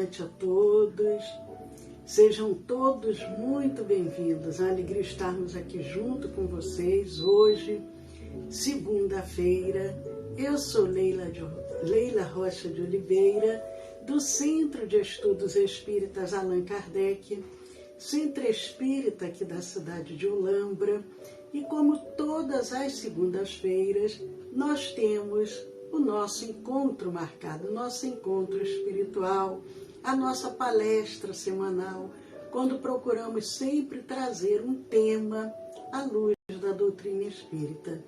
noite a todos. Sejam todos muito bem-vindos. É uma alegria estarmos aqui junto com vocês hoje, segunda-feira. Eu sou Leila Rocha de Oliveira, do Centro de Estudos Espíritas Allan Kardec, Centro Espírita aqui da cidade de Olambra. E como todas as segundas-feiras, nós temos o nosso encontro marcado, o nosso encontro espiritual, a nossa palestra semanal, quando procuramos sempre trazer um tema à luz da doutrina espírita.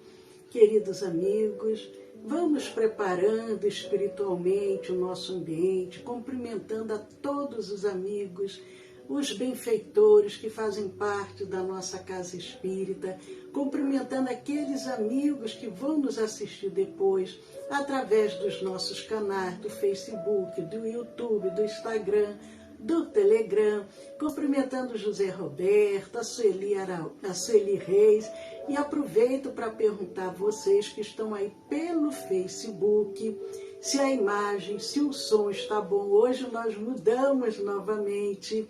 Queridos amigos, vamos preparando espiritualmente o nosso ambiente, cumprimentando a todos os amigos, os benfeitores que fazem parte da nossa casa espírita, cumprimentando aqueles amigos que vão nos assistir depois, através dos nossos canais do Facebook, do YouTube, do Instagram, do Telegram, cumprimentando José Roberto, a Sueli Reis, e aproveito para perguntar a vocês que estão aí pelo Facebook, se a imagem, se o som está bom. Hoje nós mudamos novamente,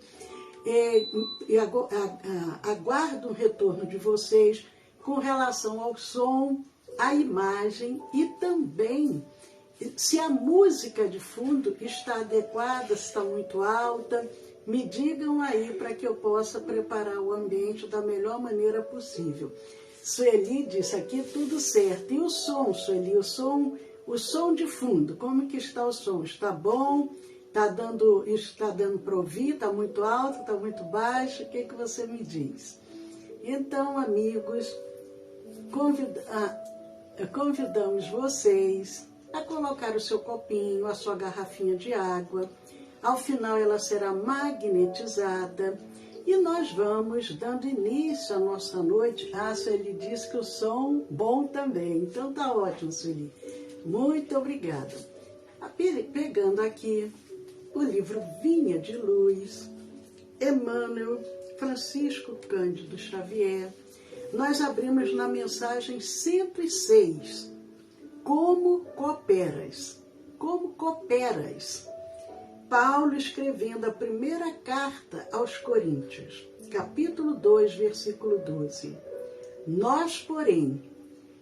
aguardo o retorno de vocês com relação ao som, à imagem e também se a música de fundo está adequada, se está muito alta. Me digam aí para que eu possa preparar o ambiente da melhor maneira possível. Sueli disse aqui tudo certo. E o som, Sueli, o som de fundo, como que está o som? Está bom? Está dando para ouvir? Está muito alto? Está muito baixo? O que você me diz? Então, amigos, convidamos vocês a colocar o seu copinho, a sua garrafinha de água. Ao final ela será magnetizada e nós vamos dando início à nossa noite. Ah, Sueli disse que o som bom também. Então tá ótimo, Sueli. Muito obrigada. Pegando aqui o livro Vinha de Luz, Emmanuel, Francisco Cândido Xavier, nós abrimos na mensagem 106. Como cooperas? Como cooperas? Paulo escrevendo a primeira carta aos Coríntios, capítulo 2, versículo 12. Nós, porém,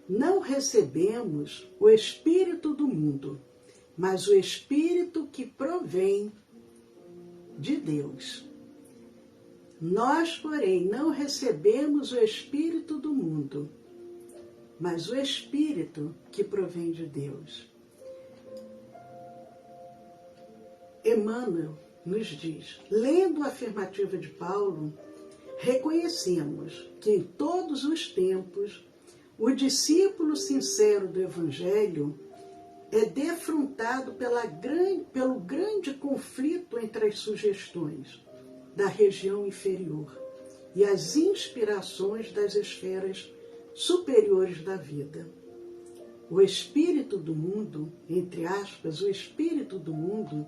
não recebemos o Espírito do mundo, mas o Espírito que provém de Deus. Nós, porém, não recebemos o Espírito do mundo, mas o Espírito que provém de Deus. Emmanuel nos diz, lendo a afirmativa de Paulo, reconhecemos que em todos os tempos o discípulo sincero do Evangelho é defrontado pelo grande conflito entre as sugestões da região inferior e as inspirações das esferas superiores da vida. O espírito do mundo, entre aspas, o espírito do mundo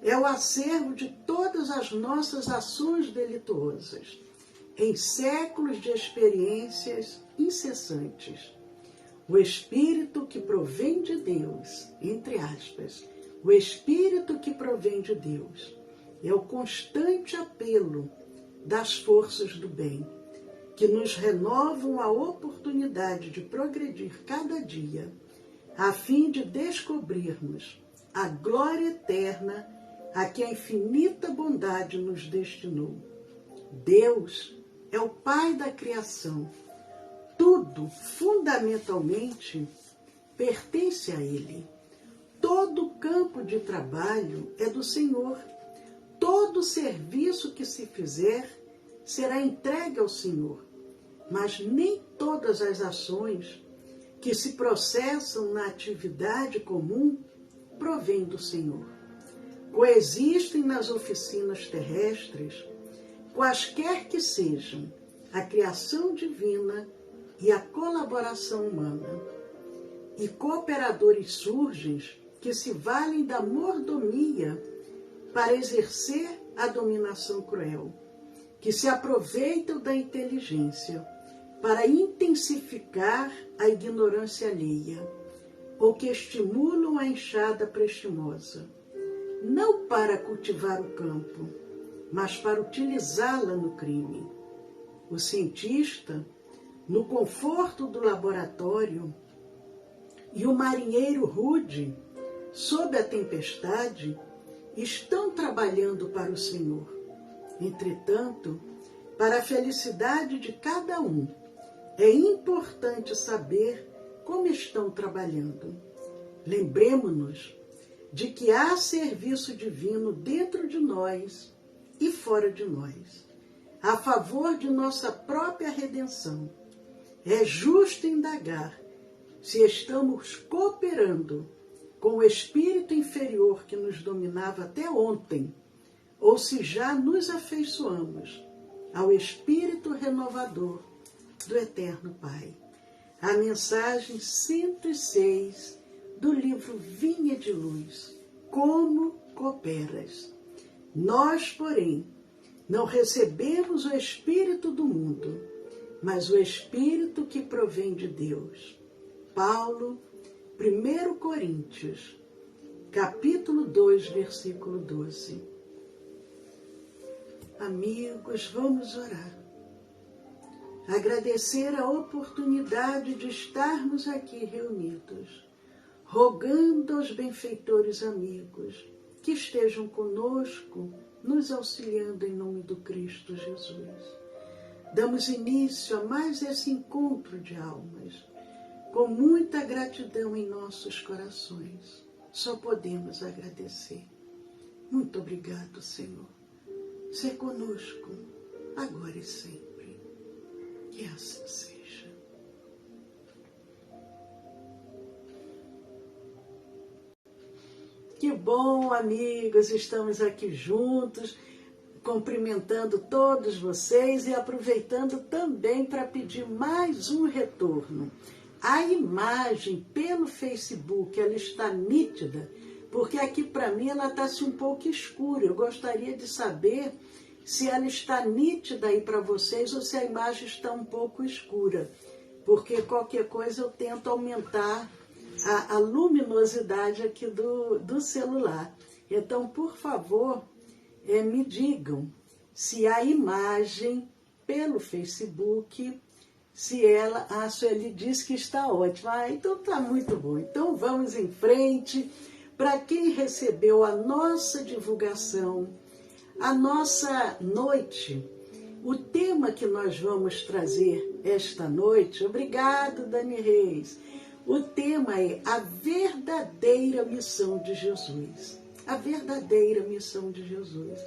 é o acervo de todas as nossas ações delituosas, em séculos de experiências incessantes. O espírito que provém de Deus, entre aspas, o espírito que provém de Deus, é o constante apelo das forças do bem, que nos renovam a oportunidade de progredir cada dia, a fim de descobrirmos a glória eterna a que a infinita bondade nos destinou. Deus é o Pai da criação. Tudo, fundamentalmente, pertence a Ele. Todo o campo de trabalho é do Senhor. Todo serviço que se fizer será entregue ao Senhor. Mas nem todas as ações que se processam na atividade comum provêm do Senhor. Coexistem nas oficinas terrestres, quaisquer que sejam, a criação divina e a colaboração humana. E cooperadores surgem que se valem da mordomia para exercer a dominação cruel, que se aproveitam da inteligência para intensificar a ignorância alheia, ou que estimulam a enxada prestimosa. não para cultivar o campo, mas para utilizá-la no crime. O cientista, no conforto do laboratório, e o marinheiro rude, sob a tempestade, estão trabalhando para o Senhor. Entretanto, para a felicidade de cada um, é importante saber como estão trabalhando. Lembremo-nos de que há serviço divino dentro de nós e fora de nós, a favor de nossa própria redenção. É justo indagar se estamos cooperando com o espírito inferior que nos dominava até ontem, ou se já nos afeiçoamos ao espírito renovador do Eterno Pai. A mensagem 106 do livro Vinha de Luz. Como cooperas? Nós, porém, não recebemos o espírito do mundo, mas o espírito que provém de Deus. Paulo, 1 Coríntios, capítulo 2, versículo 12. Amigos, vamos orar. Agradecer a oportunidade de estarmos aqui reunidos, rogando aos benfeitores amigos que estejam conosco, nos auxiliando em nome do Cristo Jesus. Damos início a mais esse encontro de almas, com muita gratidão em nossos corações. Só podemos agradecer. Muito obrigado, Senhor. Ser conosco, agora e sempre. Que assim seja. Que bom, amigos, estamos aqui juntos, cumprimentando todos vocês e aproveitando também para pedir mais um retorno. A imagem pelo Facebook, ela está nítida, porque aqui para mim ela está um pouco escura. Eu gostaria de saber se ela está nítida aí para vocês ou se a imagem está um pouco escura, porque qualquer coisa eu tento aumentar a luminosidade aqui do celular. Então, por favor, me digam se a imagem pelo Facebook, se ela... A Sueli disse que está ótima. Então está muito bom. Então vamos em frente. Para quem recebeu a nossa divulgação, a nossa noite, o tema que nós vamos trazer esta noite, obrigado, Dani Reis, o tema é a verdadeira missão de Jesus. A verdadeira missão de Jesus.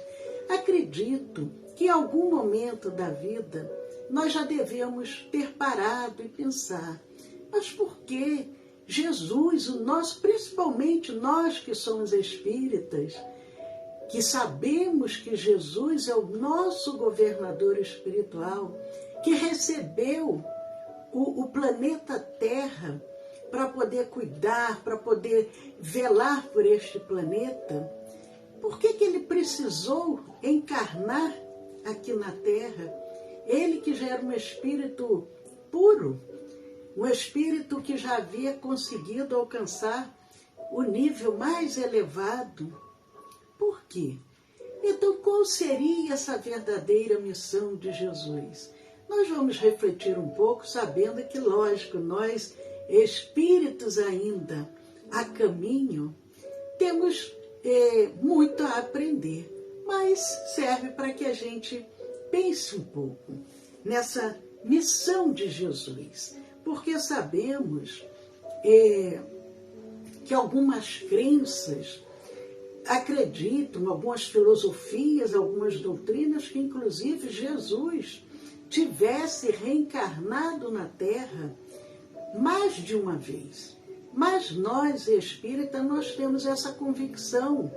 Acredito que em algum momento da vida nós já devemos ter parado e pensar, mas por que Jesus, principalmente nós que somos espíritas, que sabemos que Jesus é o nosso governador espiritual, que recebeu o planeta Terra para poder cuidar, para poder velar por este planeta, por que ele precisou encarnar aqui na Terra? Ele que já era um espírito puro, um espírito que já havia conseguido alcançar o nível mais elevado. Por quê? Então, qual seria essa verdadeira missão de Jesus? Nós vamos refletir um pouco, sabendo que, lógico, nós, espíritos ainda a caminho, temos muito a aprender, mas serve para que a gente pense um pouco nessa missão de Jesus, porque sabemos que algumas crenças acreditam, algumas filosofias, algumas doutrinas, que inclusive Jesus tivesse reencarnado na Terra mais de uma vez. Mas nós, espíritas, nós temos essa convicção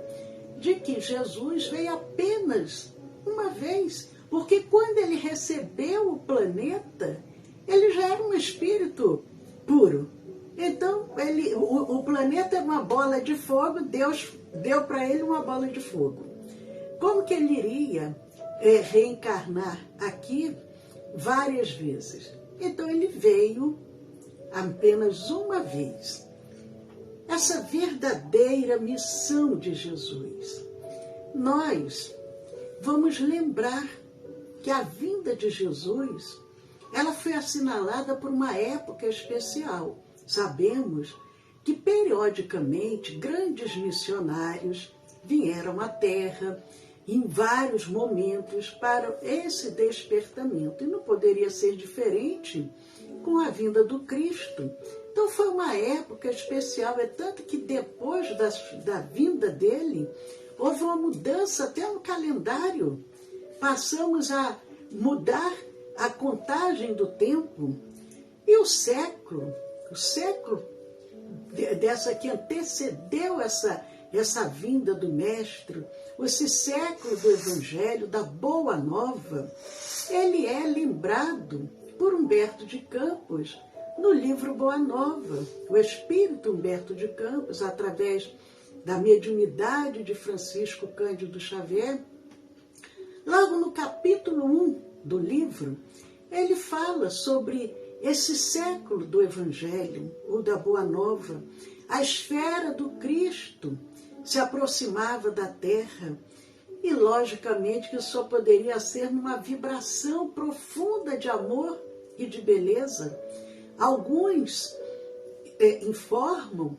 de que Jesus veio apenas uma vez, porque quando ele recebeu o planeta, ele já era um espírito puro. Então, o planeta era uma bola de fogo, Deus deu para ele uma bola de fogo. Como que ele iria reencarnar aqui várias vezes? Então, ele veio apenas uma vez. essa verdadeira missão de Jesus. Nós vamos lembrar que a vinda de Jesus, ela foi assinalada por uma época especial. Sabemos que periodicamente grandes missionários vieram à Terra em vários momentos para esse despertamento. E não poderia ser diferente com a vinda do Cristo. Então foi uma época especial, é tanto que depois da vinda dele, houve uma mudança até no calendário. Passamos a mudar a contagem do tempo. E o século dessa que antecedeu essa vinda do Mestre, esse século do Evangelho, da Boa Nova, ele é lembrado por Humberto de Campos no livro Boa Nova. O espírito Humberto de Campos, através da mediunidade de Francisco Cândido Xavier, logo no capítulo 1 do livro, ele fala sobre esse século do Evangelho, ou da Boa Nova. A esfera do Cristo se aproximava da Terra e, logicamente, que só poderia ser numa vibração profunda de amor e de beleza. Alguns informam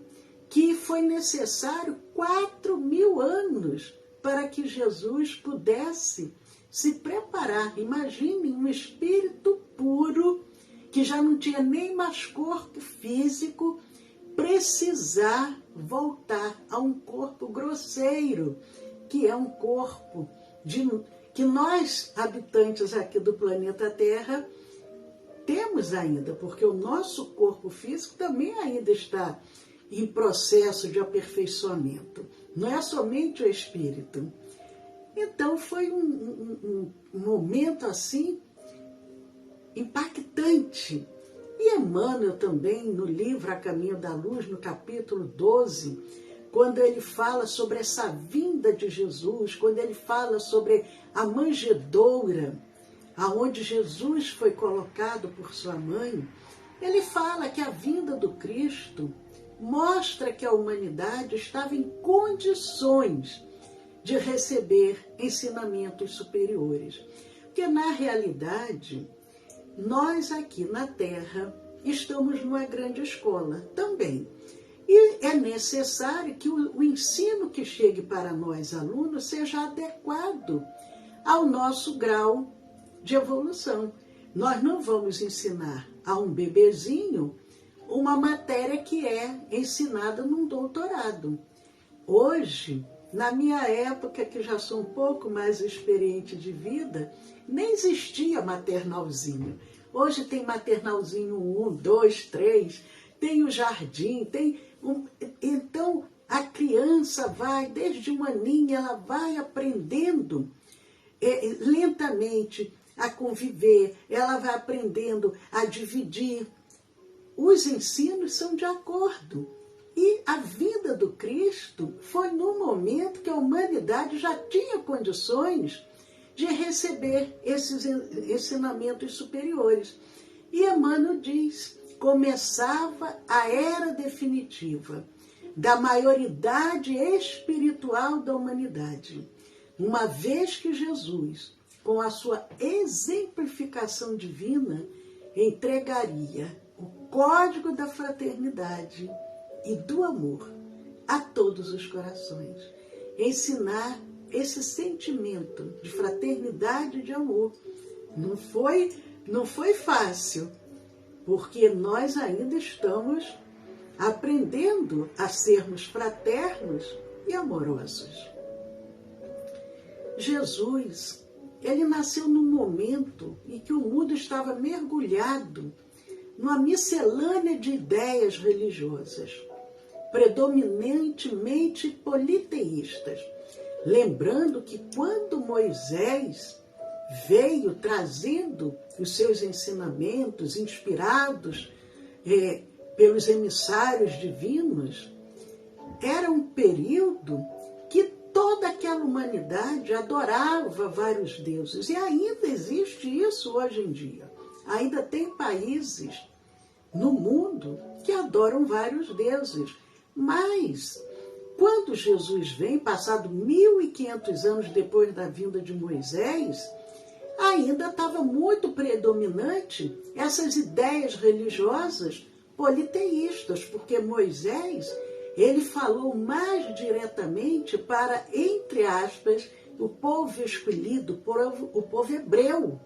que foi necessário 4.000 anos para que Jesus pudesse se preparar. Imagine um espírito puro, que já não tinha nem mais corpo físico, precisar voltar a um corpo grosseiro, que é um corpo que nós, habitantes aqui do planeta Terra, temos ainda, porque o nosso corpo físico também ainda está em processo de aperfeiçoamento. Não é somente o espírito. Então foi um momento assim impactante. E Emmanuel também, no livro A Caminho da Luz, no capítulo 12, quando ele fala sobre essa vinda de Jesus, quando ele fala sobre a manjedoura, aonde Jesus foi colocado por sua mãe, ele fala que a vinda do Cristo mostra que a humanidade estava em condições de receber ensinamentos superiores. Porque, na realidade, nós aqui na Terra estamos numa grande escola também. E é necessário que o ensino que chegue para nós, alunos, seja adequado ao nosso grau de evolução. Nós não vamos ensinar a um bebezinho uma matéria que é ensinada num doutorado. Hoje, na minha época, que já sou um pouco mais experiente de vida, nem existia maternalzinho. Hoje tem maternalzinho 1, 2, 3, tem o jardim, então a criança vai, desde uma aninha, ela vai aprendendo lentamente a conviver, ela vai aprendendo a dividir. Os ensinos são de acordo. E a vinda do Cristo foi no momento que a humanidade já tinha condições de receber esses ensinamentos superiores. E Emmanuel diz, começava a era definitiva da maioridade espiritual da humanidade, uma vez que Jesus, com a sua exemplificação divina, entregaria o código da fraternidade e do amor a todos os corações. Ensinar esse sentimento de fraternidade e de amor. Não foi fácil, porque nós ainda estamos aprendendo a sermos fraternos e amorosos. Jesus, ele nasceu num momento em que o mundo estava mergulhado numa miscelânea de ideias religiosas, predominantemente politeístas. Lembrando que quando Moisés veio trazendo os seus ensinamentos, inspirados pelos emissários divinos, era um período que toda aquela humanidade adorava vários deuses. E ainda existe isso hoje em dia. Ainda tem países no mundo que adoram vários deuses. Mas, quando Jesus vem, passado 1500 anos depois da vinda de Moisés, ainda estava muito predominante essas ideias religiosas politeístas, porque Moisés, ele falou mais diretamente para, entre aspas, o povo escolhido, o povo hebreu.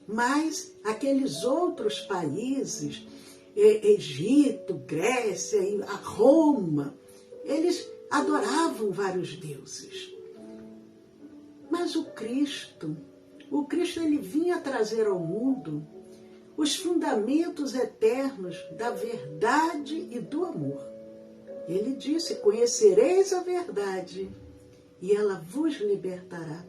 Mas aqueles outros países, Egito, Grécia, a Roma, eles adoravam vários deuses. Mas o Cristo ele vinha trazer ao mundo os fundamentos eternos da verdade e do amor. Ele disse: conhecereis a verdade e ela vos libertará.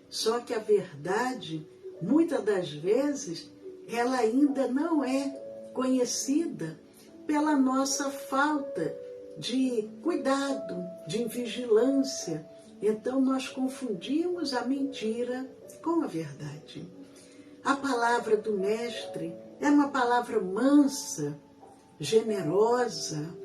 Só que a verdade, muitas das vezes, ela ainda não é conhecida pela nossa falta de cuidado, de vigilância. Então nós confundimos a mentira com a verdade. A palavra do Mestre é uma palavra mansa, generosa,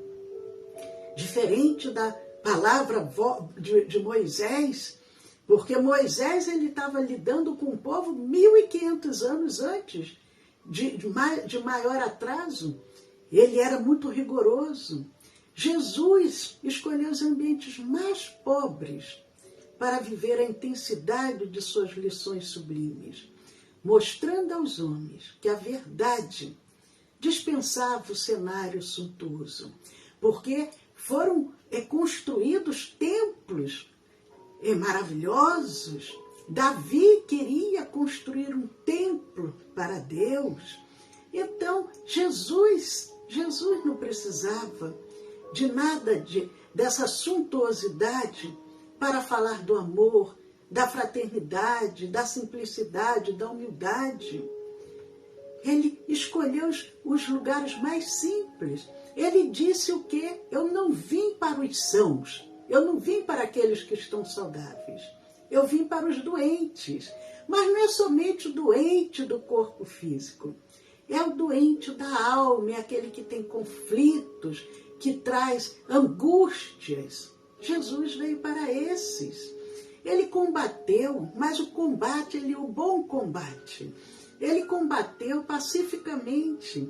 diferente da palavra de Moisés, porque Moisés ele estava lidando com o povo 1500 anos antes, de maior atraso. Ele era muito rigoroso. Jesus escolheu os ambientes mais pobres para viver a intensidade de suas lições sublimes, mostrando aos homens que a verdade dispensava o cenário suntuoso, porque foram construídos templos maravilhosos. Davi queria construir um templo para Deus. Então, Jesus não precisava de nada dessa suntuosidade para falar do amor, da fraternidade, da simplicidade, da humildade. Ele escolheu os lugares mais simples. Ele disse o quê? Eu não vim para os sãos, eu não vim para aqueles que estão saudáveis, eu vim para os doentes. Mas não é somente o doente do corpo físico, é o doente da alma, é aquele que tem conflitos, que traz angústias. Jesus veio para esses. Ele combateu, mas o combate, o bom combate. Ele combateu pacificamente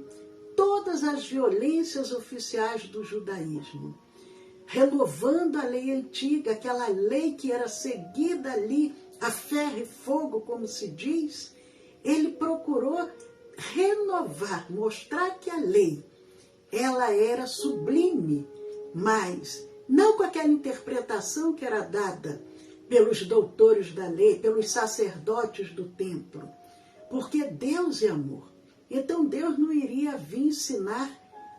todas as violências oficiais do judaísmo, renovando a lei antiga, aquela lei que era seguida ali a ferro e fogo, como se diz. Ele procurou renovar, mostrar que a lei, ela era sublime, mas não com aquela interpretação que era dada pelos doutores da lei, pelos sacerdotes do templo, porque Deus é amor. Então Deus não iria vir ensinar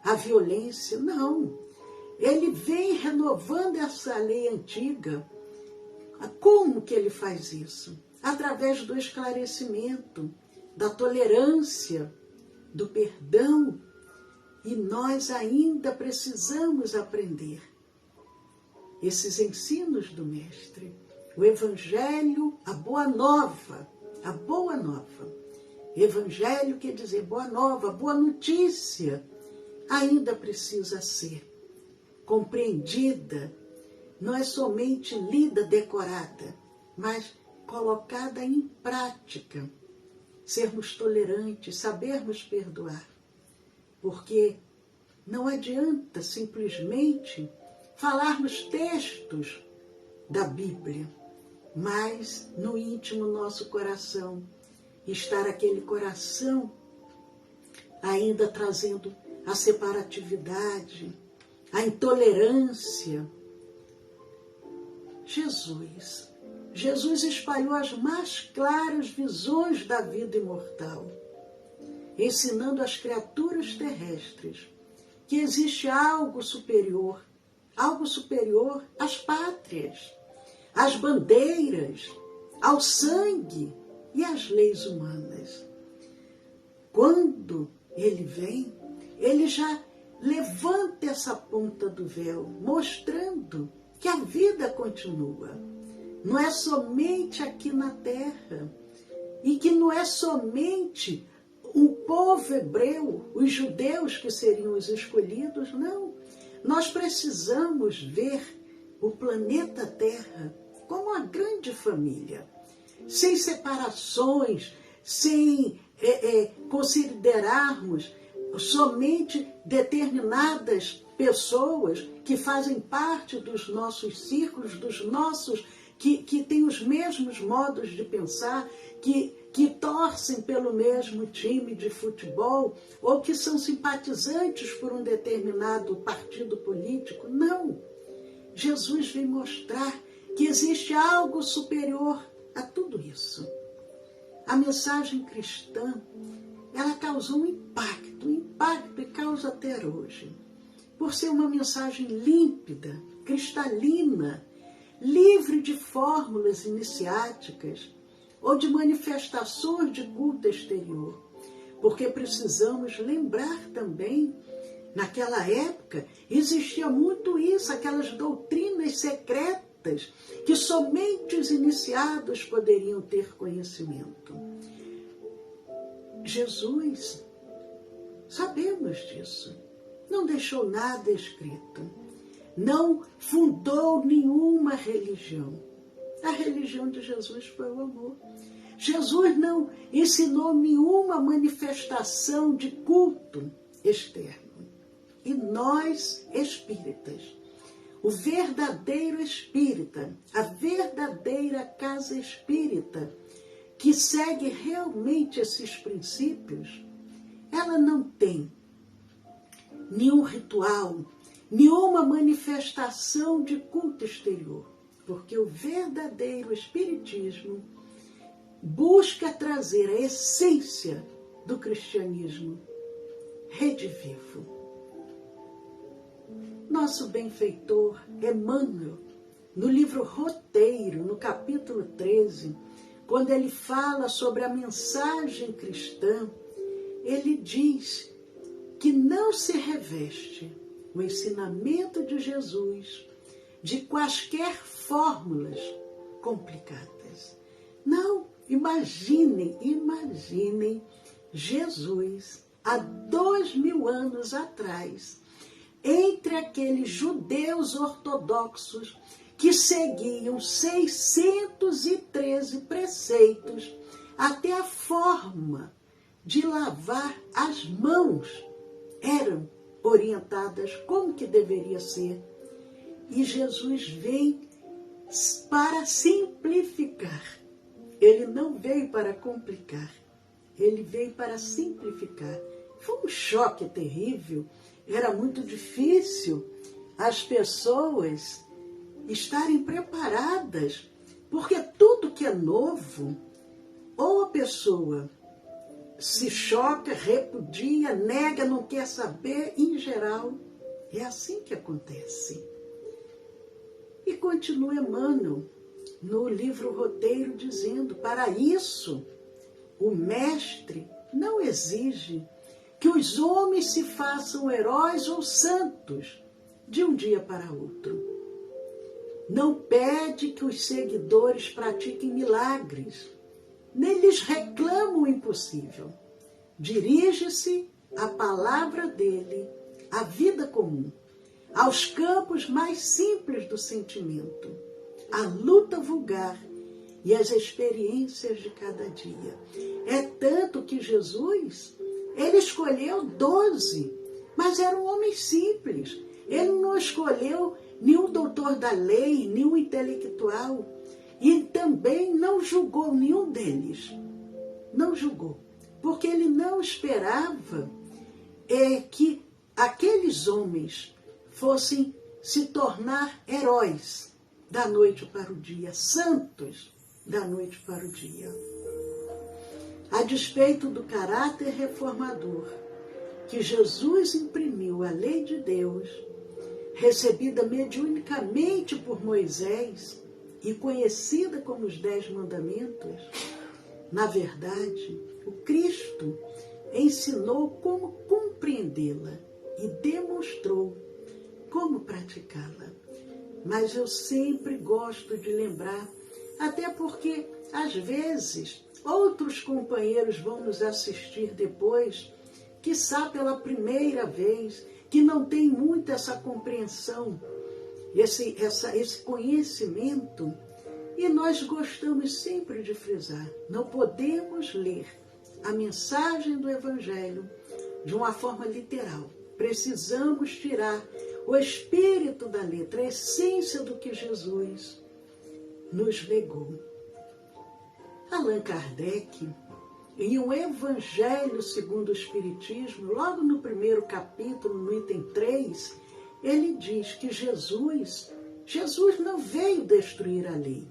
a violência, não. Ele vem renovando essa lei antiga. Como que ele faz isso? Através do esclarecimento, da tolerância, do perdão. E nós ainda precisamos aprender esses ensinos do Mestre. O Evangelho, a Boa Nova, a Boa Nova. Evangelho quer dizer boa nova, boa notícia, ainda precisa ser compreendida, não é somente lida, decorada, mas colocada em prática. Sermos tolerantes, sabermos perdoar, porque não adianta simplesmente falarmos textos da Bíblia, mas no íntimo nosso coração estar aquele coração ainda trazendo a separatividade, a intolerância. Jesus espalhou as mais claras visões da vida imortal, ensinando às criaturas terrestres que existe algo superior às pátrias, às bandeiras, ao sangue e às leis humanas. Quando ele vem, ele já levanta essa ponta do véu, mostrando que a vida continua. Não é somente aqui na terra, e que não é somente o povo hebreu, os judeus que seriam os escolhidos, não. Nós precisamos ver o planeta Terra como uma grande família, sem separações, sem considerarmos somente determinadas pessoas que fazem parte dos nossos círculos, que têm os mesmos modos de pensar, que torcem pelo mesmo time de futebol ou que são simpatizantes por um determinado partido político. Não! Jesus vem mostrar que existe algo superior a tudo isso. A mensagem cristã, ela causou um impacto e causa até hoje, por ser uma mensagem límpida, cristalina, livre de fórmulas iniciáticas ou de manifestações de culto exterior, porque precisamos lembrar também, naquela época existia muito isso, aquelas doutrinas secretas que somente os iniciados poderiam ter conhecimento. Jesus, sabemos disso, não deixou nada escrito, não fundou nenhuma religião. A religião de Jesus foi o amor. Jesus não ensinou nenhuma manifestação de culto externo. E nós, espíritas, o verdadeiro espírita, a verdadeira casa espírita, que segue realmente esses princípios, ela não tem nenhum ritual, nenhuma manifestação de culto exterior, porque o verdadeiro espiritismo busca trazer a essência do cristianismo redivivo. Nosso benfeitor Emmanuel, no livro Roteiro, no capítulo 13, quando ele fala sobre a mensagem cristã, ele diz que não se reveste o ensinamento de Jesus de quaisquer fórmulas complicadas. Não, imaginem Jesus, há 2000 anos atrás, entre aqueles judeus ortodoxos que seguiam 613 preceitos, até a forma de lavar as mãos eram orientadas como que deveria ser. E Jesus vem para simplificar. Ele não veio para complicar. Ele veio para simplificar. Foi um choque terrível. Era muito difícil as pessoas estarem preparadas, porque tudo que é novo, ou a pessoa se choca, repudia, nega, não quer saber, em geral, é assim que acontece. E continua Emmanuel, no livro Roteiro, dizendo, para isso, o mestre não exige que os homens se façam heróis ou santos de um dia para outro. Não pede que os seguidores pratiquem milagres, nem lhes reclama o impossível. Dirige-se à palavra dele, à vida comum, aos campos mais simples do sentimento, à luta vulgar e às experiências de cada dia. É tanto que Jesus, ele escolheu 12, mas era um homem simples. Ele não escolheu nenhum doutor da lei, nenhum intelectual, e também não julgou nenhum deles. Não julgou, porque ele não esperava que aqueles homens fossem se tornar heróis da noite para o dia, santos da noite para o dia. A despeito do caráter reformador que Jesus imprimiu à lei de Deus, recebida mediunicamente por Moisés e conhecida como os 10 mandamentos, na verdade, o Cristo ensinou como compreendê-la e demonstrou como praticá-la. Mas eu sempre gosto de lembrar, até porque, às vezes, outros companheiros vão nos assistir depois, quiçá pela primeira vez, que não tem muito essa compreensão, esse conhecimento, e nós gostamos sempre de frisar, não podemos ler a mensagem do Evangelho de uma forma literal. Precisamos tirar o espírito da letra, a essência do que Jesus nos legou. Allan Kardec, em O Evangelho segundo o Espiritismo, logo no primeiro capítulo, no item 3, ele diz que Jesus não veio destruir a lei.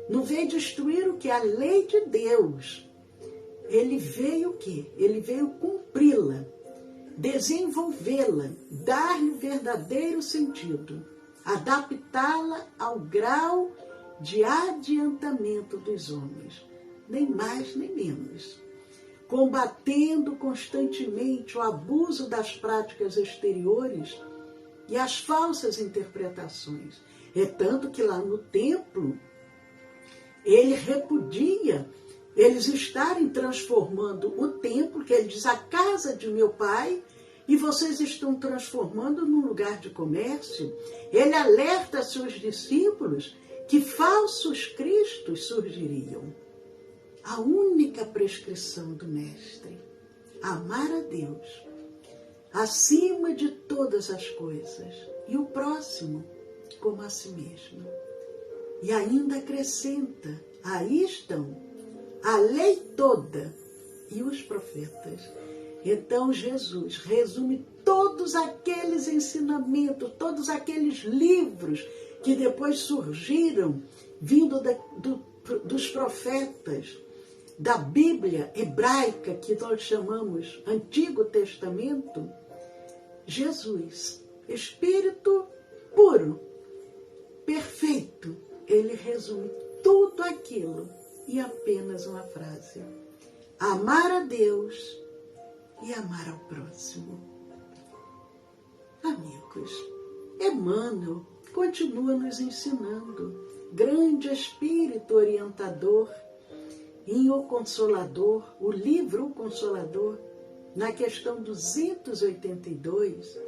Não veio destruir o que? A lei de Deus. Ele veio o quê? Ele veio cumpri-la, desenvolvê-la, dar-lhe verdadeiro sentido, adaptá-la ao grau de adiantamento dos homens, nem mais nem menos, combatendo constantemente o abuso das práticas exteriores e as falsas interpretações. É tanto que lá no templo, ele repudia eles estarem transformando o templo, que ele diz, a casa de meu pai, e vocês estão transformando num lugar de comércio. Ele alerta seus discípulos que falsos cristos surgiriam. A única prescrição do Mestre, amar a Deus acima de todas as coisas e o próximo como a si mesmo. E ainda acrescenta, aí estão a lei toda e os profetas. Então Jesus resume todos aqueles ensinamentos, todos aqueles livros que depois surgiram, vindo dos profetas, da Bíblia hebraica, que nós chamamos Antigo Testamento. Jesus, Espírito puro, perfeito, ele resume tudo aquilo em apenas uma frase: amar a Deus e amar ao próximo. Amigos, Emmanuel continua nos ensinando, grande espírito orientador, em O Consolador, o livro O Consolador, na questão 282,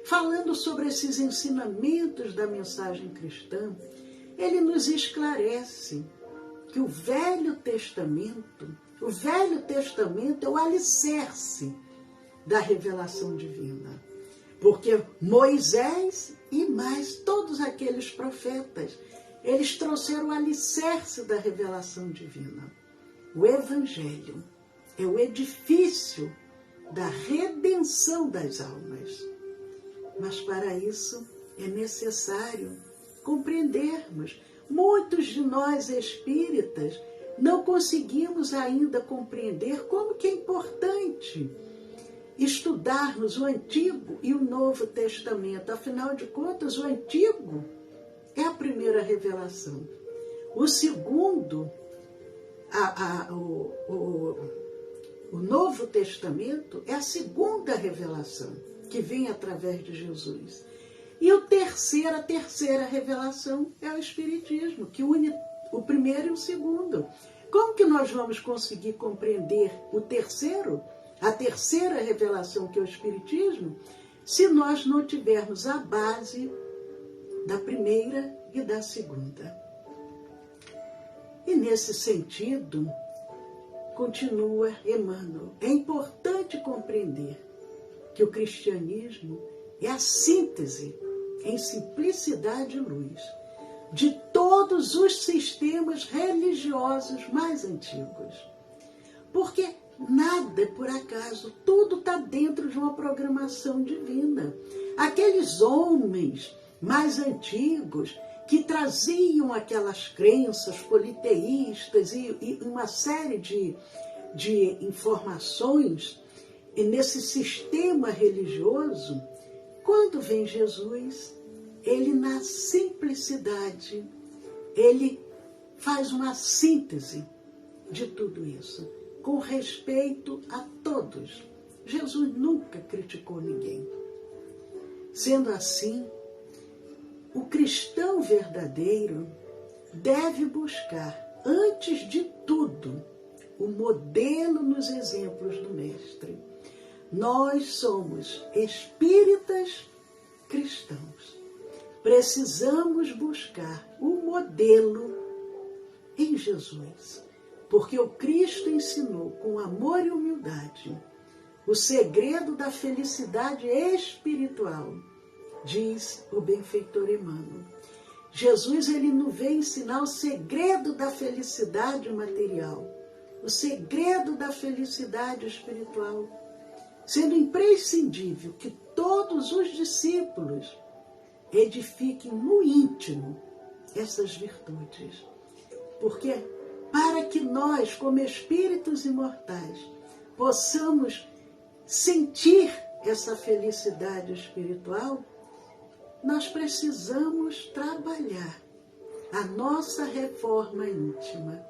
falando sobre esses ensinamentos da mensagem cristã, ele nos esclarece que o Velho Testamento é o alicerce da revelação divina. Porque Moisés e mais todos aqueles profetas, eles trouxeram o alicerce da revelação divina. O Evangelho é o edifício da redenção das almas. Mas para isso é necessário compreendermos. Muitos de nós espíritas não conseguimos ainda compreender como que é importante estudarmos o Antigo e o Novo Testamento. Afinal de contas, o Antigo é a primeira revelação. O segundo, o Novo Testamento é a segunda revelação, que vem através de Jesus. E a terceira revelação é o Espiritismo, que une o primeiro e o segundo. Como que nós vamos conseguir compreender a terceira revelação, que é o Espiritismo, se nós não tivermos a base da primeira e da segunda? E nesse sentido, continua Emmanuel, é importante compreender que o cristianismo é a síntese, em simplicidade e luz, de todos os sistemas religiosos mais antigos. Porque nada é por acaso, tudo está dentro de uma programação divina. Aqueles homens mais antigos que traziam aquelas crenças politeístas e uma série de informações nesse sistema religioso, quando vem Jesus, ele na simplicidade, ele faz uma síntese de tudo isso, com respeito a todos. Jesus nunca criticou ninguém. Sendo assim, o cristão verdadeiro deve buscar, antes de tudo, o modelo nos exemplos do Mestre, Nós somos espíritas cristãos. Precisamos buscar o modelo em Jesus, porque o Cristo ensinou com amor e humildade o segredo da felicidade espiritual, diz o benfeitor Emmanuel. Jesus, ele não veio ensinar o segredo da felicidade material, o segredo da felicidade espiritual, sendo imprescindível que todos os discípulos edifiquem no íntimo essas virtudes. Porque para que nós, como espíritos imortais, possamos sentir essa felicidade espiritual, nós precisamos trabalhar a nossa reforma íntima,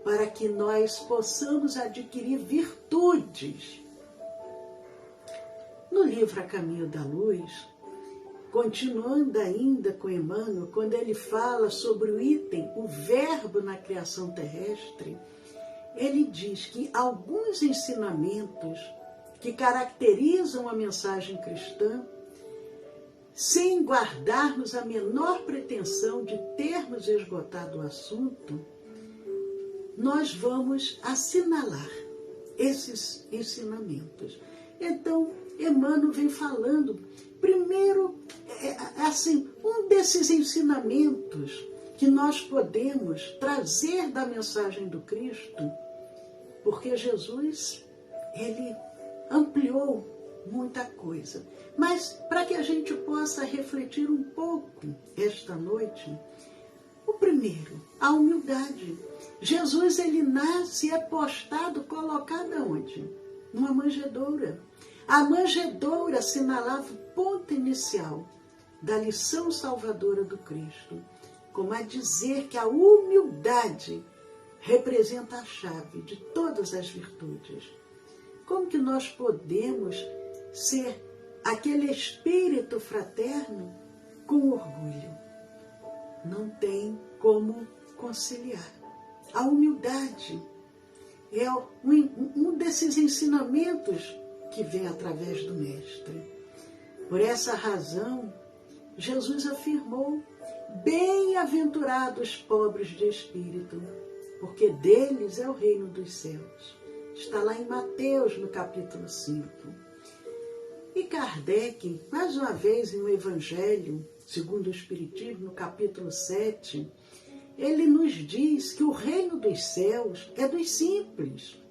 para que nós possamos adquirir virtudes. No livro A Caminho da Luz, continuando ainda com Emmanuel, quando ele fala sobre o item, o verbo na criação terrestre, ele diz que alguns ensinamentos que caracterizam a mensagem cristã, sem guardarmos a menor pretensão de termos esgotado o assunto, nós vamos assinalar esses ensinamentos. Então, Emmanuel vem falando, primeiro, assim, um desses ensinamentos que nós podemos trazer da mensagem do Cristo, porque Jesus, ele ampliou muita coisa. Mas, para que a gente possa refletir um pouco esta noite, o primeiro, a humildade. Jesus, ele nasce, é postado, colocado aonde? Numa manjedoura. A manjedoura assinalava o ponto inicial da lição salvadora do Cristo, como a dizer que a humildade representa a chave de todas as virtudes. Como que nós podemos ser aquele espírito fraterno com orgulho? Não tem como conciliar. A humildade é um desses ensinamentos que vem através do Mestre. Por essa razão, Jesus afirmou: bem-aventurados pobres de espírito, porque deles é o reino dos céus. Está lá em Mateus, no capítulo 5. E Kardec, mais uma vez, em um Evangelho, segundo o Espiritismo, no capítulo 7, ele nos diz que o reino dos céus é dos simples.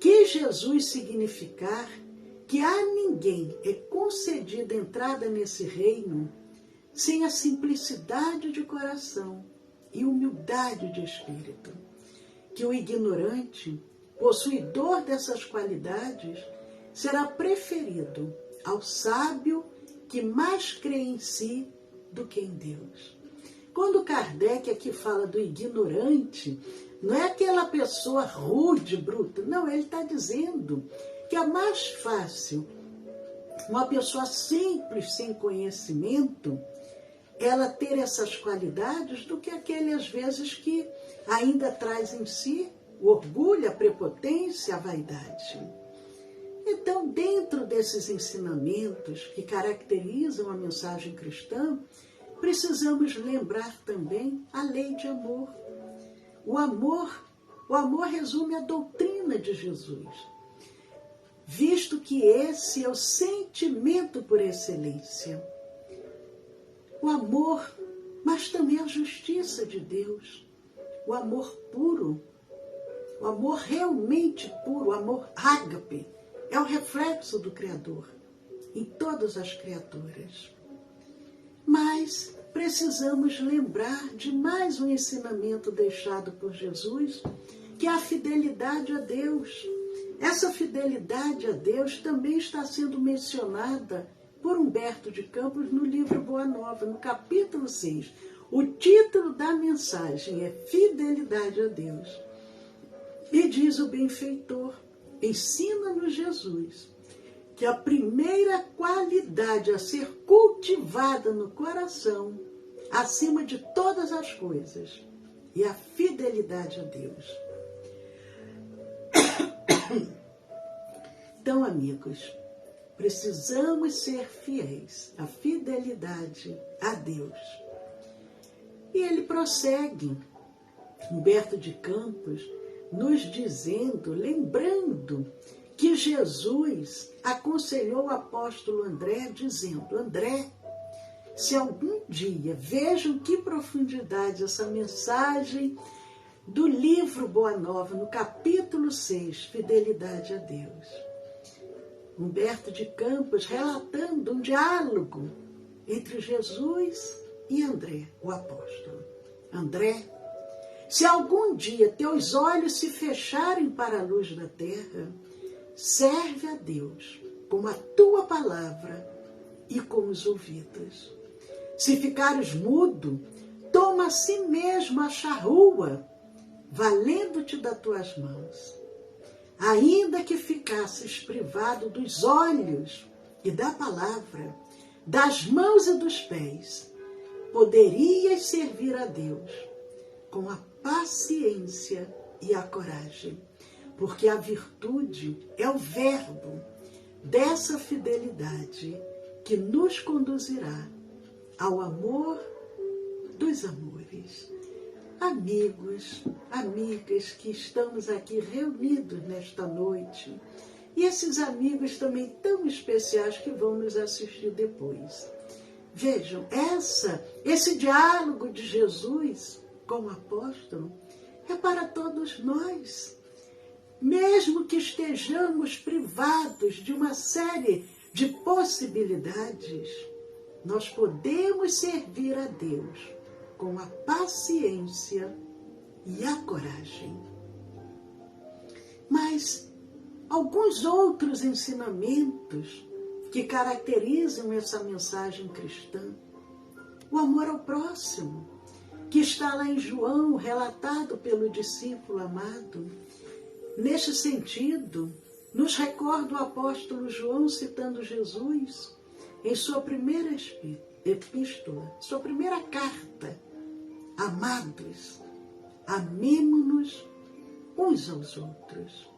Quis Jesus significar que a ninguém é concedida entrada nesse reino sem a simplicidade de coração e humildade de espírito. Que o ignorante, possuidor dessas qualidades, será preferido ao sábio que mais crê em si do que em Deus. Quando Kardec aqui fala do ignorante, não é aquela pessoa rude, bruta. Não, ele está dizendo que é mais fácil uma pessoa simples, sem conhecimento, ela ter essas qualidades do que aquele, às vezes, que ainda traz em si o orgulho, a prepotência, a vaidade. Então, dentro desses ensinamentos que caracterizam a mensagem cristã, precisamos lembrar também a lei de amor. O amor resume a doutrina de Jesus, visto que esse é o sentimento por excelência. O amor, mas também a justiça de Deus, o amor puro, o amor realmente puro, o amor ágape, é o reflexo do Criador em todas as criaturas. Mas precisamos lembrar de mais um ensinamento deixado por Jesus, que é a fidelidade a Deus. Essa fidelidade a Deus também está sendo mencionada por Humberto de Campos no livro Boa Nova, no capítulo 6. O título da mensagem é Fidelidade a Deus. E diz o benfeitor: ensina-nos Jesus que a primeira qualidade a ser cultivada no coração, acima de todas as coisas, é a fidelidade a Deus. Então, amigos, precisamos ser fiéis. A fidelidade a Deus. E ele prossegue, Humberto de Campos, nos dizendo, lembrando que Jesus aconselhou o apóstolo André, dizendo: André, se algum dia, vejam que profundidade essa mensagem do livro Boa Nova, no capítulo 6, Fidelidade a Deus. Humberto de Campos relatando um diálogo entre Jesus e André, o apóstolo. André, se algum dia teus olhos se fecharem para a luz da terra, serve a Deus com a tua palavra e com os ouvidos. Se ficares mudo, toma a si mesmo a charrua, valendo-te das tuas mãos. Ainda que ficasses privado dos olhos e da palavra, das mãos e dos pés, poderias servir a Deus com a paciência e a coragem, porque a virtude é o verbo dessa fidelidade que nos conduzirá ao amor dos amores. Amigos, amigas que estamos aqui reunidos nesta noite, e esses amigos também tão especiais que vão nos assistir depois. Vejam, esse diálogo de Jesus com o apóstolo é para todos nós. Mesmo que estejamos privados de uma série de possibilidades, nós podemos servir a Deus com a paciência e a coragem. Mas alguns outros ensinamentos que caracterizam essa mensagem cristã, o amor ao próximo, que está lá em João, relatado pelo discípulo amado. Neste sentido, nos recorda o apóstolo João citando Jesus em sua primeira epístola, sua primeira carta: amados, amemo-nos uns aos outros.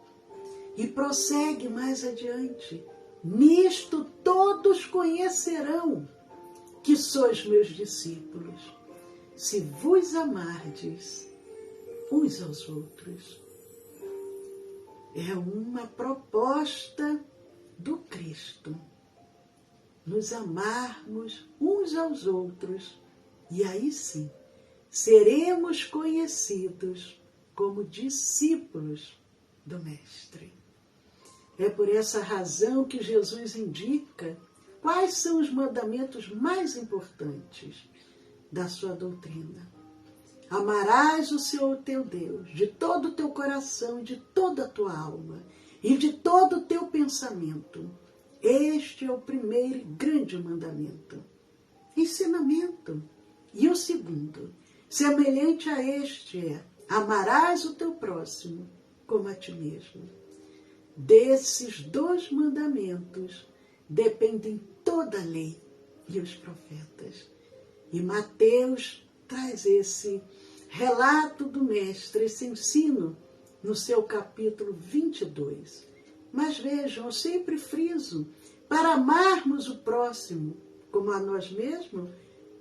E prossegue mais adiante: nisto todos conhecerão que sois meus discípulos, se vos amardes uns aos outros. É uma proposta do Cristo, nos amarmos uns aos outros, e aí sim, seremos conhecidos como discípulos do Mestre. É por essa razão que Jesus indica quais são os mandamentos mais importantes da sua doutrina. Amarás o Senhor teu Deus de todo o teu coração, de toda a tua alma e de todo o teu pensamento. Este é o primeiro e grande mandamento. Ensinamento. E o segundo, semelhante a este, é: amarás o teu próximo como a ti mesmo. Desses dois mandamentos dependem toda a lei e os profetas. E Mateus traz esse relato do Mestre, esse ensino, no seu capítulo 22. Mas vejam, eu sempre friso, para amarmos o próximo como a nós mesmos,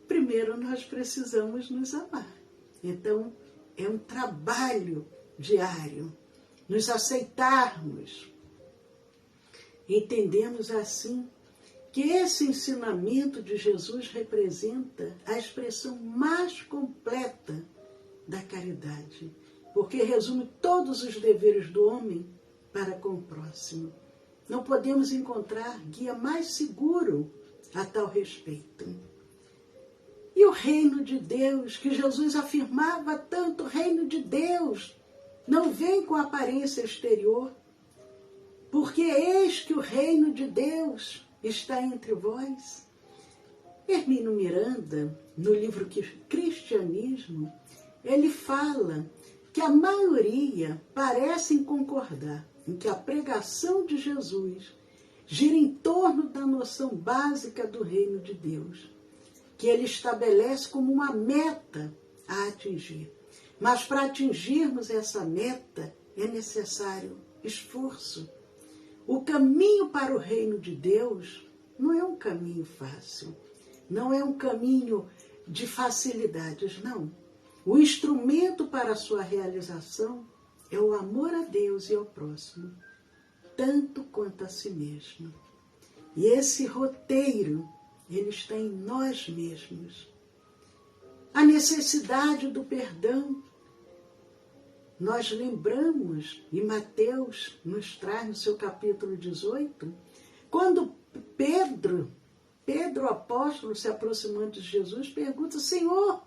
primeiro nós precisamos nos amar. Então, é um trabalho diário, nos aceitarmos. Entendemos assim que esse ensinamento de Jesus representa a expressão mais completa da caridade, porque resume todos os deveres do homem para com o próximo. Não podemos encontrar guia mais seguro a tal respeito. E o reino de Deus, que Jesus afirmava tanto, o reino de Deus não vem com aparência exterior, porque eis que o reino de Deus está entre vós. Hermínio Miranda, no livro Cristianismo, ele fala que a maioria parecem concordar em que a pregação de Jesus gira em torno da noção básica do reino de Deus, que ele estabelece como uma meta a atingir. Mas para atingirmos essa meta é necessário esforço. O caminho para o reino de Deus não é um caminho fácil, não é um caminho de facilidades, não. O instrumento para a sua realização é o amor a Deus e ao próximo, tanto quanto a si mesmo. E esse roteiro, ele está em nós mesmos. A necessidade do perdão. Nós lembramos, e Mateus nos traz no seu capítulo 18, quando Pedro, o apóstolo, se aproximando de Jesus, pergunta: Senhor,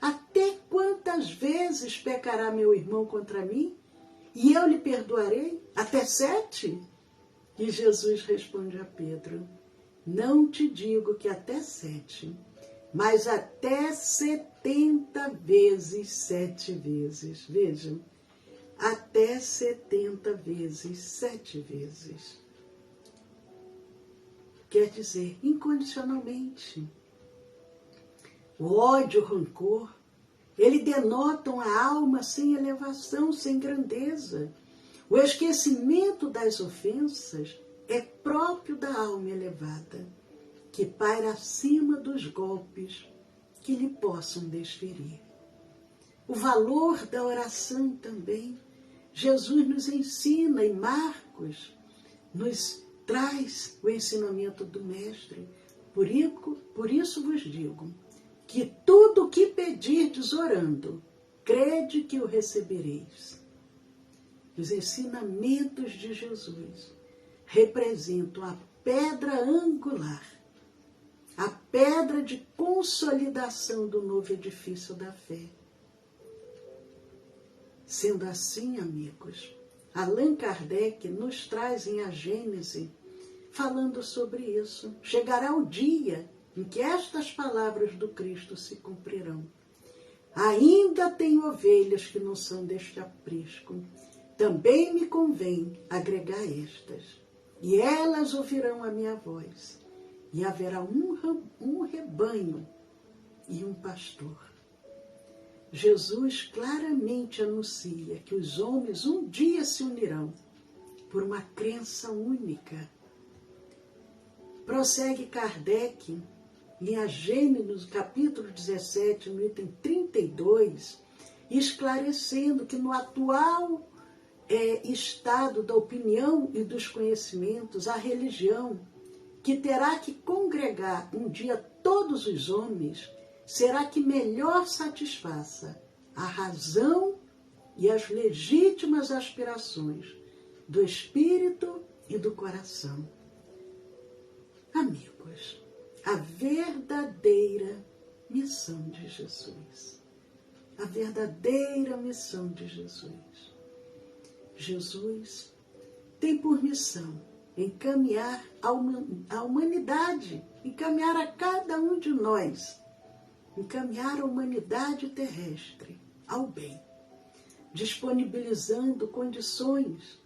até quantas vezes pecará meu irmão contra mim e eu lhe perdoarei? Até 7? E Jesus responde a Pedro: não te digo que até 7, mas até 70 vezes 7 vezes. Vejam, até 70 vezes 7 vezes. Quer dizer, incondicionalmente. O ódio, o rancor, ele denotam a alma sem elevação, sem grandeza. O esquecimento das ofensas é próprio da alma elevada, que paira acima dos golpes que lhe possam desferir. O valor da oração também. Jesus nos ensina, e Marcos nos traz o ensinamento do Mestre. Por isso vos digo, que tudo o que pedirdes orando, crede que o recebereis. Os ensinamentos de Jesus representam a pedra angular, a pedra de consolidação do novo edifício da fé. Sendo assim, amigos, Allan Kardec nos traz em A Gênese, falando sobre isso. Chegará o dia em que estas palavras do Cristo se cumprirão. Ainda tenho ovelhas que não são deste aprisco. Também me convém agregar estas. E elas ouvirão a minha voz. E haverá um rebanho e um pastor. Jesus claramente anuncia que os homens um dia se unirão por uma crença única. Prossegue Kardec em A Gênese, no capítulo 17, no item 32, esclarecendo que no atual estado da opinião e dos conhecimentos, a religião, que terá que congregar um dia todos os homens, será que melhor satisfaça a razão e as legítimas aspirações do espírito e do coração. Amigos, a verdadeira missão de Jesus. A verdadeira missão de Jesus. Jesus tem por missão encaminhar a humanidade, encaminhar a cada um de nós, encaminhar a humanidade terrestre ao bem, disponibilizando condições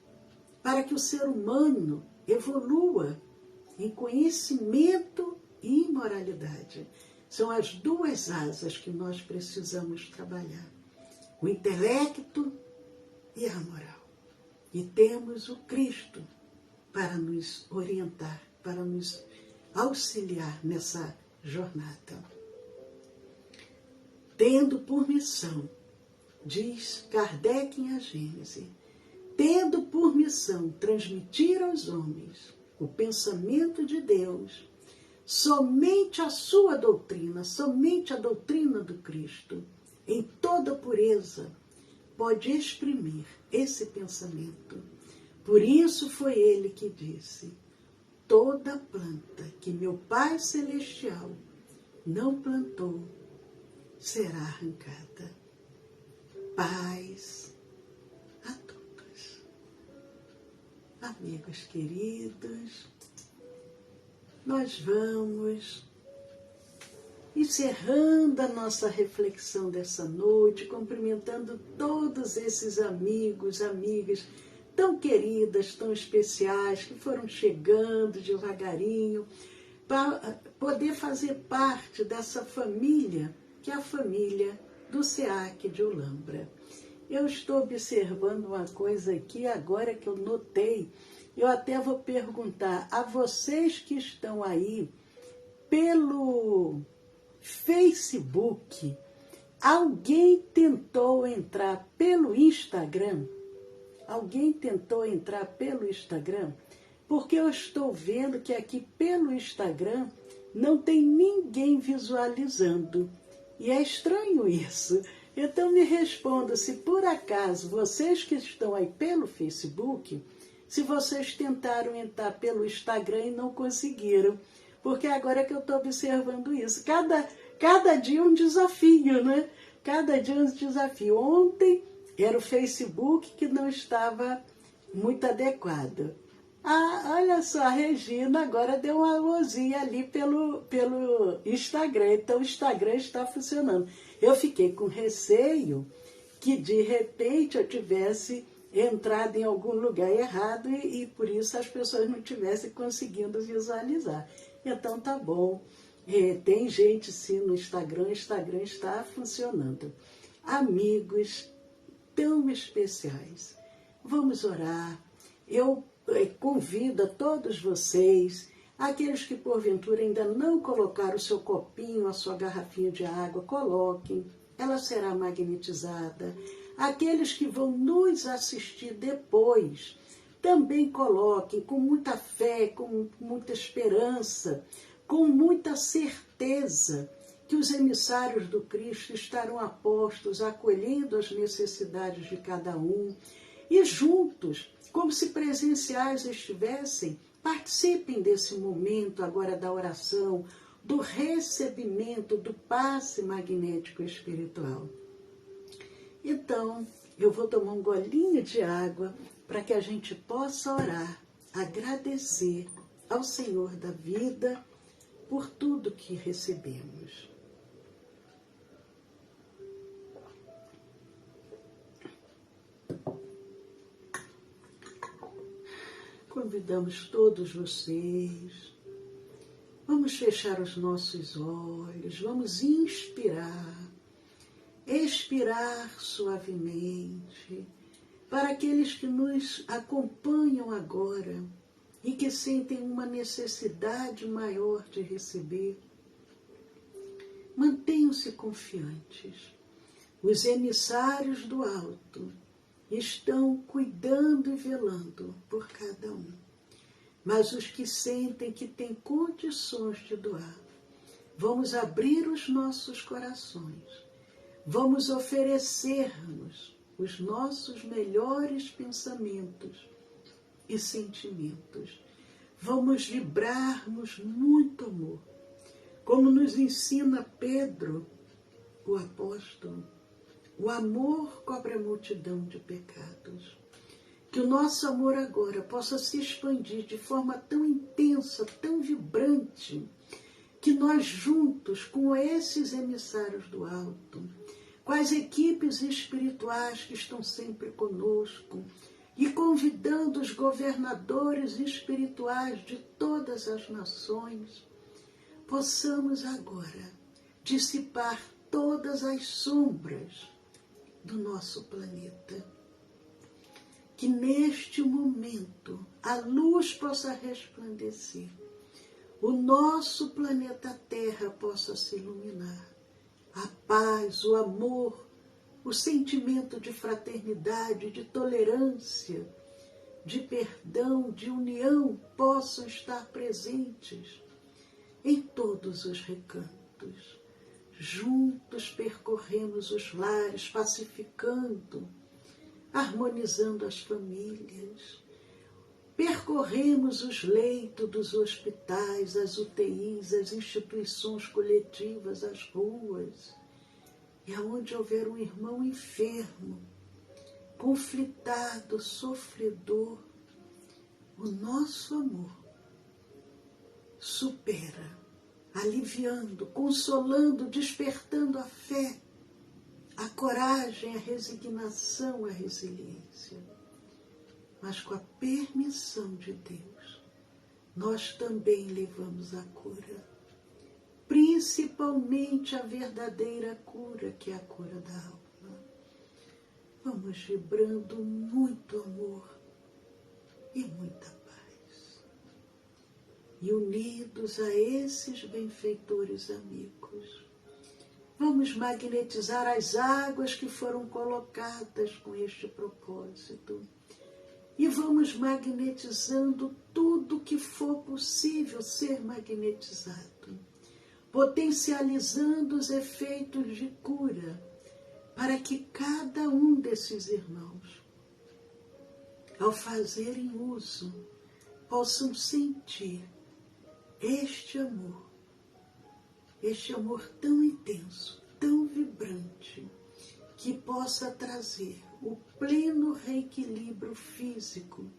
para que o ser humano evolua em conhecimento e imoralidade. São as duas asas que nós precisamos trabalhar, o intelecto e a moral. E temos o Cristo para nos orientar, para nos auxiliar nessa jornada. Tendo por missão, diz Kardec em A Gênese, tendo por missão transmitir aos homens o pensamento de Deus, somente a sua doutrina, somente a doutrina do Cristo, em toda pureza, pode exprimir esse pensamento. Por isso foi ele que disse: toda planta que meu Pai Celestial não plantou será arrancada. Paz a todos. Amigos queridos, nós vamos encerrando a nossa reflexão dessa noite, cumprimentando todos esses amigos, amigas tão queridas, tão especiais, que foram chegando devagarinho, para poder fazer parte dessa família, que é a família do SEAC de Olambra. Eu estou observando uma coisa aqui agora que eu notei, eu até vou perguntar a vocês que estão aí pelo Facebook, alguém tentou entrar pelo Instagram? Alguém tentou entrar pelo Instagram? Porque eu estou vendo que aqui pelo Instagram não tem ninguém visualizando. E é estranho isso. Então me responda se por acaso vocês que estão aí pelo Facebook, se vocês tentaram entrar pelo Instagram e não conseguiram. Porque agora é que eu estou observando isso. Cada dia um desafio, né? Cada dia um desafio. Ontem era o Facebook que não estava muito adequado. Ah, olha só, a Regina agora deu uma luzinha ali pelo Instagram. Então o Instagram está funcionando. Eu fiquei com receio que de repente eu tivesse entrado em algum lugar errado e por isso as pessoas não estivessem conseguindo visualizar. Então tá bom. Tem gente sim no Instagram, o Instagram está funcionando. Amigos tão especiais, vamos orar. Eu convido a todos vocês, aqueles que porventura ainda não colocaram o seu copinho, a sua garrafinha de água, coloquem, ela será magnetizada. Aqueles que vão nos assistir depois, também coloquem com muita fé, com muita esperança, com muita certeza que os emissários do Cristo estarão a postos, acolhendo as necessidades de cada um. E juntos, como se presenciais estivessem, participem desse momento agora da oração, do recebimento, do passe magnético espiritual. Então, eu vou tomar um golinho de água para que a gente possa orar, agradecer ao Senhor da vida por tudo que recebemos. Convidamos todos vocês, vamos fechar os nossos olhos, vamos inspirar, expirar suavemente, para aqueles que nos acompanham agora e que sentem uma necessidade maior de receber. Mantenham-se confiantes. Os emissários do alto estão cuidando e velando por cada um. Mas os que sentem que têm condições de doar, vamos abrir os nossos corações, vamos oferecer-nos os nossos melhores pensamentos e sentimentos. Vamos vibrarmos muito amor, como nos ensina Pedro, o apóstolo. O amor cobre a multidão de pecados. Que o nosso amor agora possa se expandir de forma tão intensa, tão vibrante, que nós juntos, com esses emissários do alto, com as equipes espirituais que estão sempre conosco, e convidando os governadores espirituais de todas as nações, possamos agora dissipar todas as sombras do nosso planeta. Que neste momento a luz possa resplandecer, o nosso planeta Terra possa se iluminar, a paz, o amor, o sentimento de fraternidade, de tolerância, de perdão, de união possam estar presentes em todos os recantos. Juntos percorremos os lares, pacificando, harmonizando as famílias. Percorremos os leitos dos hospitais, as UTIs, as instituições coletivas, as ruas. E aonde houver um irmão enfermo, conflitado, sofredor, o nosso amor supera, aliviando, consolando, despertando a fé, a coragem, a resignação, a resiliência. Mas com a permissão de Deus, nós também levamos a cura, principalmente a verdadeira cura, que é a cura da alma. Vamos vibrando muito amor e muita paz. E unidos a esses benfeitores amigos, vamos magnetizar as águas que foram colocadas com este propósito. E vamos magnetizando tudo que for possível ser magnetizado, potencializando os efeitos de cura, para que cada um desses irmãos, ao fazerem uso, possam sentir este amor tão intenso, tão vibrante, que possa trazer o pleno reequilíbrio físico,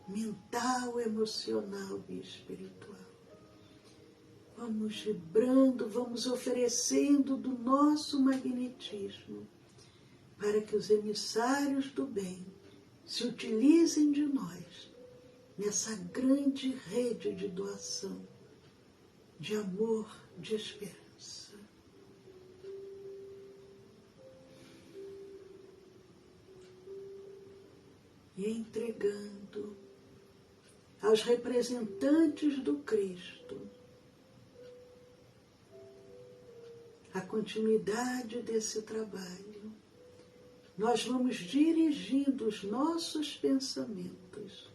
mental, emocional e espiritual. Vamos vibrando, vamos oferecendo do nosso magnetismo para que os emissários do bem se utilizem de nós nessa grande rede de doação, de amor, de esperança. E entregando aos representantes do Cristo a continuidade desse trabalho, nós vamos dirigindo os nossos pensamentos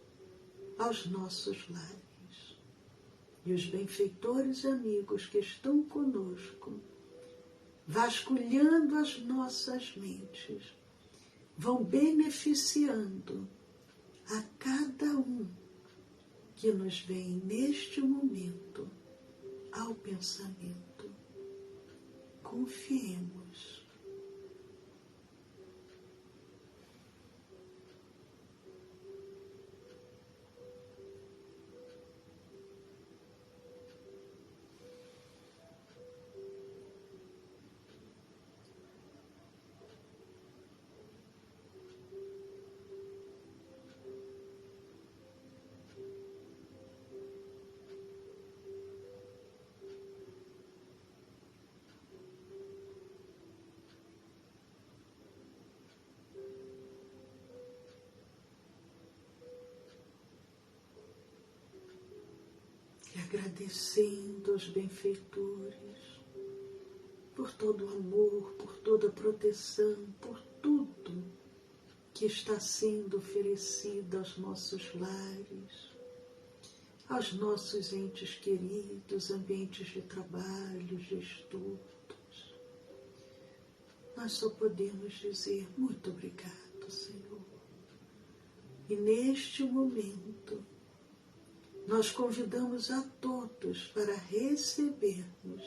aos nossos lares. E os benfeitores amigos que estão conosco, vasculhando as nossas mentes, vão beneficiando a cada um que nos vem neste momento ao pensamento. Confiemos. E agradecendo aos benfeitores por todo o amor, por toda a proteção, por tudo que está sendo oferecido aos nossos lares, aos nossos entes queridos, ambientes de trabalho, de estudos. Nós só podemos dizer muito obrigado, Senhor. E neste momento, nós convidamos a todos para recebermos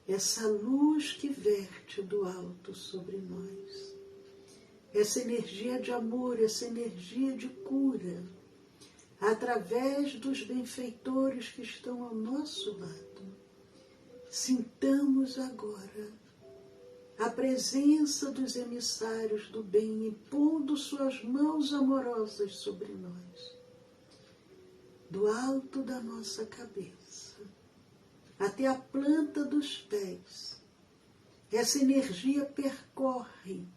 essa luz que verte do alto sobre nós, essa energia de amor, essa energia de cura, através dos benfeitores que estão ao nosso lado. Sintamos agora a presença dos emissários do bem impondo suas mãos amorosas sobre nós, do alto da nossa cabeça até a planta dos pés. Essa energia percorre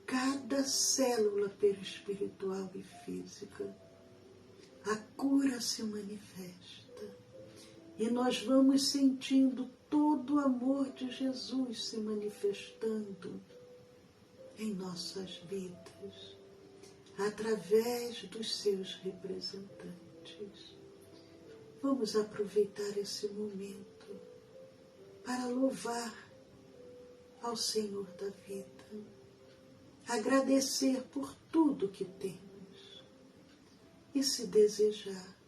cada célula perispiritual e física. A cura se manifesta e nós vamos sentindo todo o amor de Jesus se manifestando em nossas vidas, através dos seus representantes. Vamos aproveitar esse momento para louvar ao Senhor da vida, agradecer por tudo que temos e, se desejar,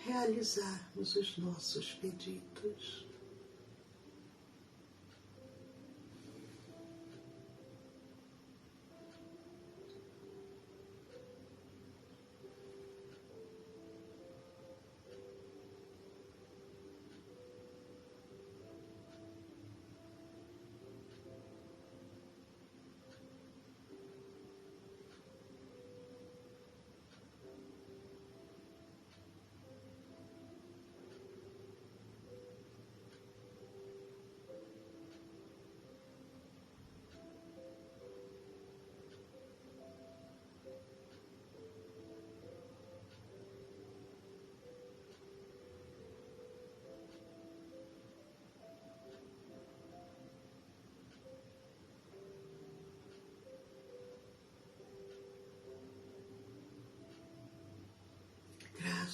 realizarmos os nossos pedidos.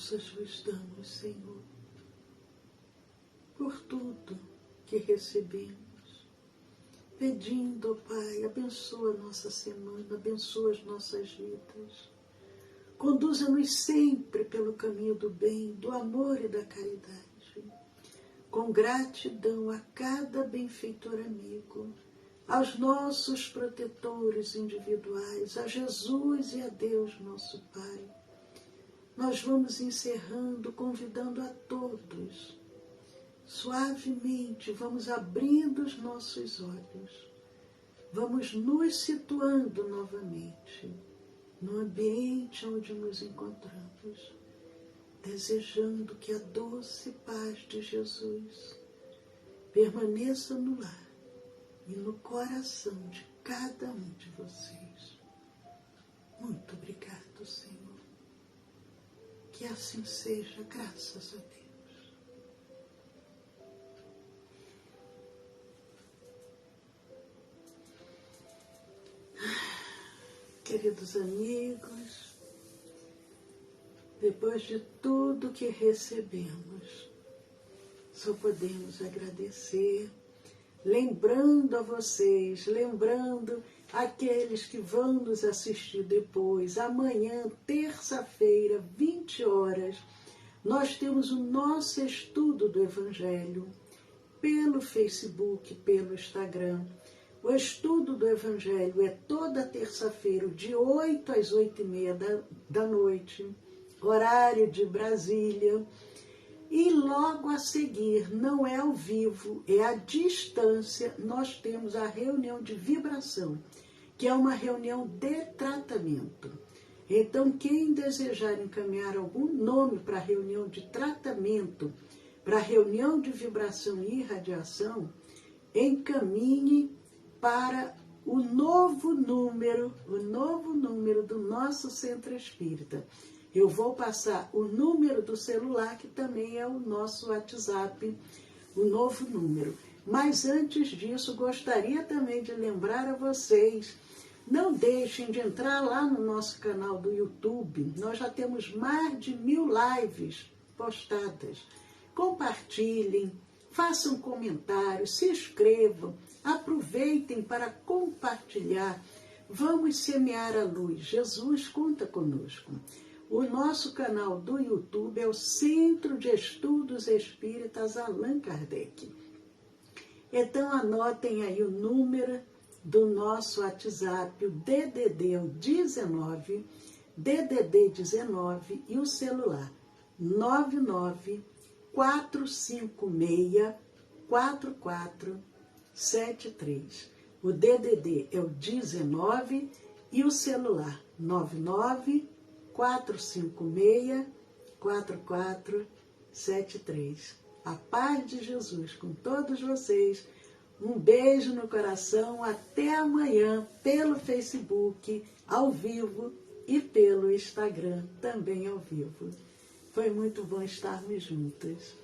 graças vos damos, Senhor, por tudo que recebemos. Pedindo, Pai, abençoa a nossa semana, abençoa as nossas vidas. Conduza-nos sempre pelo caminho do bem, do amor e da caridade. Com gratidão a cada benfeitor amigo, aos nossos protetores individuais, a Jesus e a Deus, nosso Pai. Nós vamos encerrando, convidando a todos. Suavemente vamos abrindo os nossos olhos, vamos nos situando novamente no ambiente onde nos encontramos, desejando que a doce paz de Jesus permaneça no lar e no coração de cada um de vocês. Muito obrigado, Senhor. Que assim seja, graças a Deus. Queridos amigos, depois de tudo que recebemos, só podemos agradecer, lembrando a vocês, lembrando aqueles que vão nos assistir depois. Amanhã, terça-feira, 20 horas, nós temos o nosso estudo do Evangelho pelo Facebook, pelo Instagram. O estudo do Evangelho é toda terça-feira, de 8 às 8h30 da noite, horário de Brasília. E logo a seguir, não é ao vivo, é à distância, nós temos a reunião de vibração, que é uma reunião de tratamento. Então, quem desejar encaminhar algum nome para a reunião de tratamento, para a reunião de vibração e irradiação, encaminhe para o novo número do nosso Centro Espírita. Eu vou passar o número do celular, que também é o nosso WhatsApp, o novo número. Mas antes disso, gostaria também de lembrar a vocês, não deixem de entrar lá no nosso canal do YouTube. Nós já temos mais de 1000 lives postadas. Compartilhem, façam comentários, se inscrevam, aproveitem para compartilhar. Vamos semear a luz. Jesus conta conosco. O nosso canal do YouTube é o Centro de Estudos Espíritas Allan Kardec. Então anotem aí o número do nosso WhatsApp, o DDD é o 19, DDD 19 e o celular 994564473. O DDD é o 19 e o celular 994564473. A paz de Jesus com todos vocês. Um beijo no coração. Até amanhã pelo Facebook, ao vivo, e pelo Instagram, também ao vivo. Foi muito bom estarmos juntas.